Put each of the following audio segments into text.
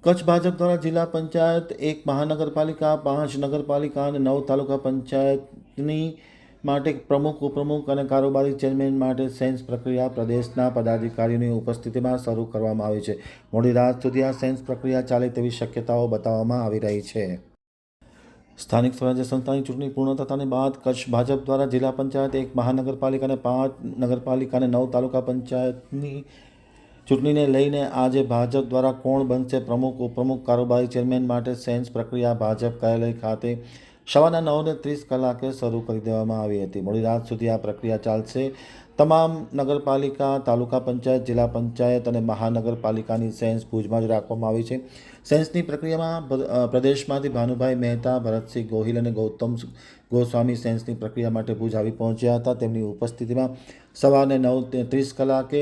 કચ્છ ભાજપ દ્વારા જિલ્લા પંચાયત, 1 મહાનગરપાલિકા, 5 નગરપાલિકા અને 9 તાલુકા પંચાયતની માટે પ્રમુખ, ઉપપ્રમુખ અને કારોબારી ચેરમેન માટે સેન્સ પ્રક્રિયા પ્રદેશના પદાધિકારીઓની ઉપસ્થિતિમાં શરૂ કરવામાં આવી છે. મોડી રાત સુધી આ સેન્સ પ્રક્રિયા ચાલે તેવી શક્યતાઓ બતાવવામાં આવી રહી છે. સ્થાનિક સ્વરાજ્ય સંસ્થાની ચૂંટણી પૂર્ણ થતાની બાદ કચ્છ ભાજપ દ્વારા જિલ્લા પંચાયત, 1 મહાનગરપાલિકા અને 5 નગરપાલિકા અને 9 તાલુકા પંચાયતની ચૂંટણીને લઈને આજે ભાજપ દ્વારા કોણ બનશે પ્રમુખ, ઉપપ્રમુખ, કારોબારી ચેરમેન માટે સેન્સ પ્રક્રિયા ભાજપ કાર્યાલય ખાતે સવારના 9:30 કલાકે શરૂ કરી દેવામાં આવી હતી. મોડી રાત સુધી આ પ્રક્રિયા ચાલશે. તમામ નગરપાલિકા, તાલુકા પંચાયત, જિલ્લા પંચાયત અને મહાનગરપાલિકાની સેન્સ ભુજમાં જ રાખવામાં આવી છે. સેન્સની પ્રક્રિયામાં પ્રદેશમાંથી ભાનુભાઈ મહેતા, ભરતસિંહ ગોહિલ અને ગૌતમ ગોસ્વામી સેન્સની પ્રક્રિયા માટે ભુજ આવી પહોંચ્યા હતા. તેમની ઉપસ્થિતિમાં સવારે 9:30 કલાકે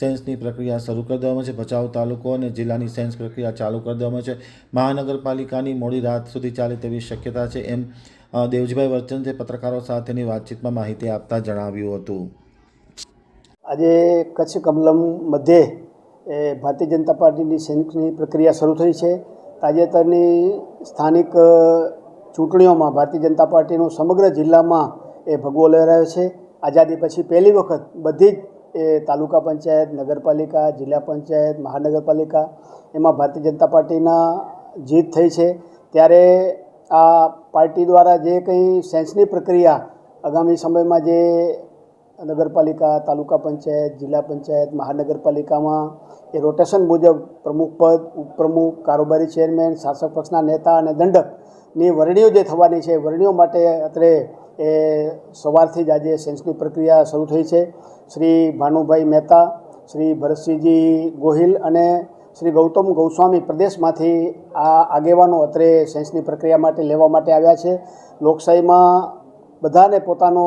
સેન્સની પ્રક્રિયા શરૂ કરી દેવામાં છે. ભચાઉ તાલુકો અને જિલ્લાની સેન્સ પ્રક્રિયા ચાલુ કરી દેવામાં છે. મહાનગરપાલિકાની મોડી રાત સુધી ચાલે તેવી શક્યતા છે, એમ દેવજીભાઈ વર્ચનસે પત્રકારો સાથેની વાતચીતમાં માહિતી આપતા જણાવ્યું હતું. આજે કચ્છ કમલમ મધ્યે ભારતીય જનતા પાર્ટીની સેન્સની પ્રક્રિયા શરૂ થઈ છે. તાજેતરની સ્થાનિક ચૂંટણીઓમાં ભારતીય જનતા પાર્ટીનો સમગ્ર જિલ્લામાં ભગવો લહેરાયો છે. આઝાદી પછી પહેલી વખત બધી જ તાલુકા પંચાયત, નગરપાલિકા, જિલ્લા પંચાયત, મહાનગરપાલિકા એમાં ભારતીય જનતા પાર્ટીના જીત થઈ છે. ત્યારે આ પાર્ટી દ્વારા જે કંઈ સેન્સની પ્રક્રિયા આગામી સમયમાં જે નગરપાલિકા, તાલુકા પંચાયત, જિલ્લા પંચાયત, મહાનગરપાલિકામાં એ રોટેશન મુજબ પ્રમુખ પદ, ઉપપ્રમુખ, કારોબારી ચેરમેન, શાસક પક્ષના નેતા અને દંડકની વરણીઓ જે થવાની છે, વરણીઓ માટે અત્રે સવારથી જ આજે સેન્સની પ્રક્રિયા શરૂ થઈ છે. શ્રી ભાનુભાઈ મહેતા, શ્રી ભરતસિંહજી ગોહિલ અને શ્રી ગૌતમ ગોસ્વામી પ્રદેશમાંથી આ આગેવાનો અત્રે સેન્સની પ્રક્રિયા માટે લેવા માટે આવ્યા છે. લોકશાહીમાં બધાને પોતાનો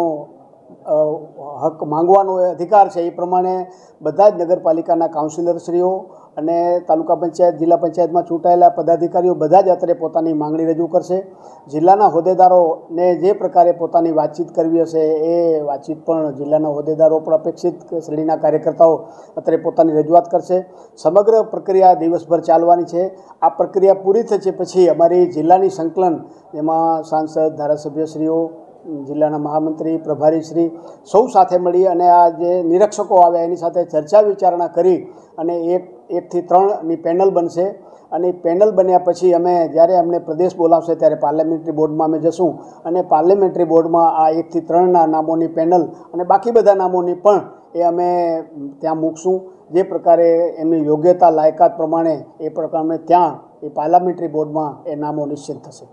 હક માંગવાનો અધિકાર છે. એ પ્રમાણે બધા જ નગરપાલિકાના કાઉન્સિલરશ્રીઓ અને તાલુકા પંચાયત, જિલ્લા પંચાયતમાં ચૂંટાયેલા પદાધિકારીઓ બધા જ અત્રે પોતાની માંગણી રજૂ કરશે. જિલ્લાના હોદ્દેદારોને જે પ્રકારે પોતાની વાતચીત કરવી હશે એ વાતચીત પણ જિલ્લાના હોદ્દેદારો પણ અપેક્ષિત શ્રેણીના કાર્યકર્તાઓ અત્રે પોતાની રજૂઆત કરશે. સમગ્ર પ્રક્રિયા દિવસભર ચાલવાની છે. આ પ્રક્રિયા પૂરી થશે પછી અમારી જિલ્લાની સંકલન, જેમાં સાંસદ, ધારાસભ્યશ્રીઓ, જિલ્લાના મહામંત્રી, પ્રભારીશ્રી સૌ સાથે મળી અને આ જે નિરીક્ષકો આવ્યા એની સાથે ચર્ચા વિચારણા કરી અને 1 થી 3ની પેનલ બનશે. અને પેનલ બન્યા પછી અમે જ્યારે અમને પ્રદેશ બોલાવશે ત્યારે પાર્લામેન્ટરી બોર્ડમાં અમે જશું અને પાર્લામેન્ટરી બોર્ડમાં આ 1 થી 3ના નામોની પેનલ અને બાકી બધા નામોની પણ એ અમે ત્યાં મૂકશું. જે પ્રકારે એમની યોગ્યતા, લાયકાત પ્રમાણે એ પ્રકારે ત્યાં એ પાર્લામેન્ટરી બોર્ડમાં એ નામો નિશ્ચિત થશે.